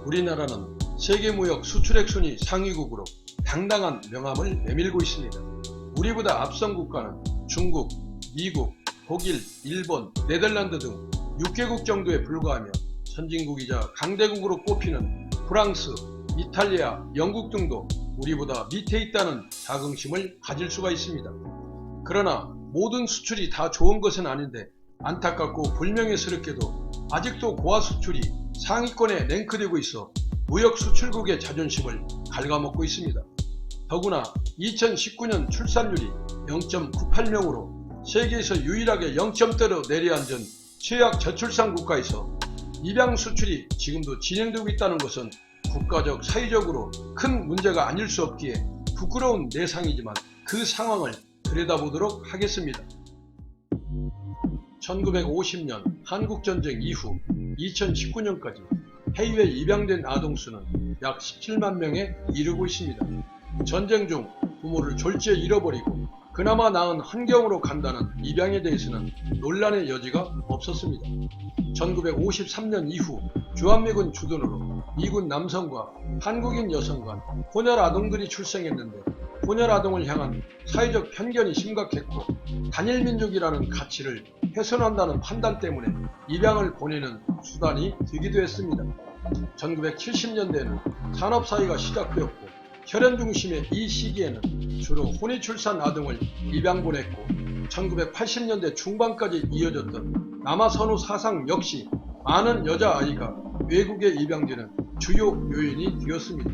우리나라는 세계무역 수출액 순위 상위국으로 당당한 명함을 내밀고 있습니다. 우리보다 앞선 국가는 중국, 미국, 독일, 일본, 네덜란드 등 6개국 정도에 불과하며 선진국이자 강대국으로 꼽히는 프랑스, 이탈리아, 영국 등도 우리보다 밑에 있다는 자긍심을 가질 수가 있습니다. 그러나 모든 수출이 다 좋은 것은 아닌데 안타깝고 불명예스럽게도 아직도 고아 수출이 상위권에 랭크되고 있어 무역 수출국의 자존심을 갉아먹고 있습니다. 더구나 2019년 출산율이 0.98명으로 세계에서 유일하게 0점대로 내려앉은 최악 저출산 국가에서 입양 수출이 지금도 진행되고 있다는 것은 국가적 사회적으로 큰 문제가 아닐 수 없기에 부끄러운 내상이지만 그 상황을 들여다보도록 하겠습니다. 1950년 한국전쟁 이후 2019년까지 해외 입양된 아동수는 약 17만 명에 이르고 있습니다. 전쟁 중 부모를 졸지에 잃어버리고 그나마 나은 환경으로 간다는 입양에 대해서는 논란의 여지가 없었습니다. 1953년 이후 주한미군 주둔으로 미군 남성과 한국인 여성 간 혼혈 아동들이 출생했는데 혼혈 아동을 향한 사회적 편견이 심각했고 단일민족이라는 가치를 훼손한다는 판단 때문에 입양을 보내는 수단이 되기도 했습니다. 1970년대에는 산업사회가 시작되었고 혈연 중심의 이 시기에는 주로 혼외출산 아동을 입양 보냈고 1980년대 중반까지 이어졌던 남아선호 사상 역시 많은 여자아이가 외국에 입양되는 주요 요인이 되었습니다.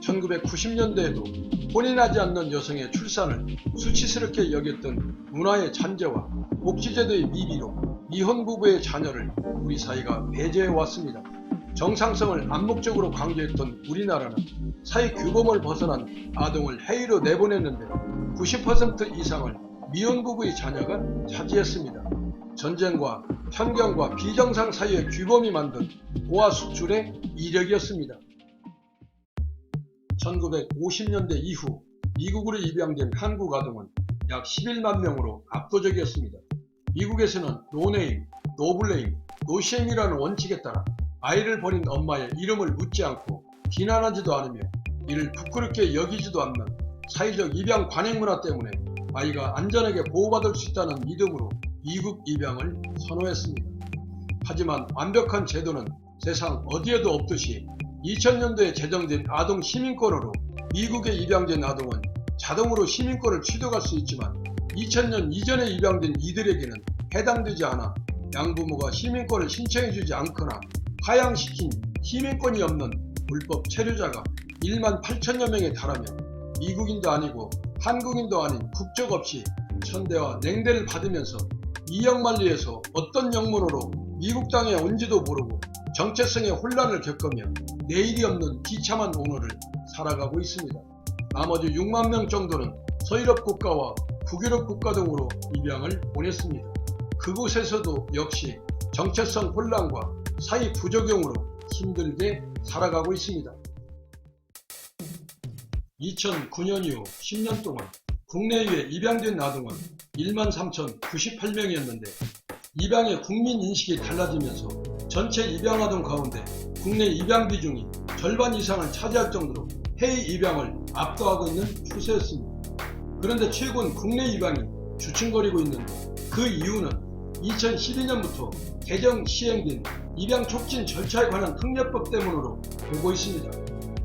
1990년대에도 혼인하지 않는 여성의 출산을 수치스럽게 여겼던 문화의 잔재와 복지제도의 미비로 미혼 부부의 자녀를 우리 사회가 배제해왔습니다. 정상성을 암묵적으로 강조했던 우리나라는 사회 규범을 벗어난 아동을 해외로 내보냈는데 90% 이상을 미혼 부부의 자녀가 차지했습니다. 전쟁과 편견과 비정상 사회의 규범이 만든 고아 수출의 이력이었습니다. 1950년대 이후 미국으로 입양된 한국 아동은 약 11만 명으로 압도적이었습니다. 미국에서는 노네임, 노블레임, 노셰임이라는 원칙에 따라 아이를 버린 엄마의 이름을 묻지 않고 비난하지도 않으며 이를 부끄럽게 여기지도 않는 사회적 입양 관행 문화 때문에 아이가 안전하게 보호받을 수 있다는 믿음으로 미국 입양을 선호했습니다. 하지만 완벽한 제도는 세상 어디에도 없듯이 2000년도에 제정된 아동 시민권으로 미국에 입양된 아동은 자동으로 시민권을 취득할 수 있지만 2000년 이전에 입양된 이들에게는 해당되지 않아 양부모가 시민권을 신청해주지 않거나 하향시킨 시민권이 없는 불법 체류자가 1만 8천여 명에 달하며 미국인도 아니고 한국인도 아닌 국적 없이 천대와 냉대를 받으면서 이역만리에서 어떤 영문으로 미국 땅에 온지도 모르고 정체성의 혼란을 겪으며 내일이 없는 비참한 오늘을 살아가고 있습니다. 나머지 6만 명 정도는 서유럽 국가와 북유럽 국가 등으로 입양을 보냈습니다. 그곳에서도 역시 정체성 혼란과 사회 부적용으로 힘들게 살아가고 있습니다. 2009년 이후 10년 동안 국내외에 입양된 아동은 13,098명이었는데 입양의 국민인식이 달라지면서 전체 입양 아동 가운데 국내 입양 비중이 절반 이상을 차지할 정도로 해외 입양을 압도하고 있는 추세였습니다. 그런데 최근 국내 입양이 주춤거리고 있는데 그 이유는 2012년부터 개정 시행된 입양 촉진 절차에 관한 특례법 때문으로 보고 있습니다.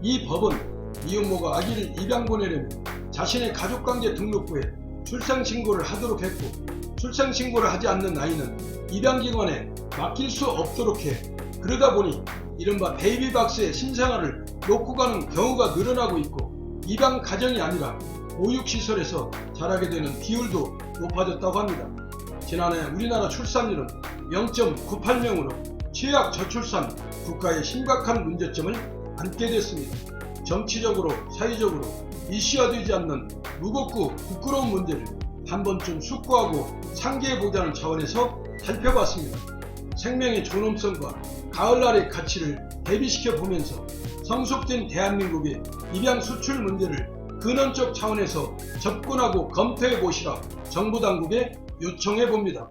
이 법은 미혼모가 아기를 입양 보내려면 자신의 가족관계 등록부에 출생신고를 하도록 했고 출생신고를 하지 않는 아이는 입양기관에 맡길 수 없도록 해 그러다 보니 이른바 베이비박스의 신생아를 놓고 가는 경우가 늘어나고 있고 입양 가정이 아니라 보육시설에서 자라게 되는 비율도 높아졌다고 합니다. 지난해 우리나라 출산율은 0.98명으로 최악 저출산 국가의 심각한 문제점을 안게 됐습니다. 정치적으로 사회적으로 이슈화되지 않는 무겁고 부끄러운 문제를 한 번쯤 숙고하고 상기해보자는 차원에서 살펴봤습니다. 생명의 존엄성과 가을날의 가치를 대비시켜 보면서 성숙된 대한민국의 입양 수출 문제를 근원적 차원에서 접근하고 검토해 보시라 정부 당국에 요청해 봅니다.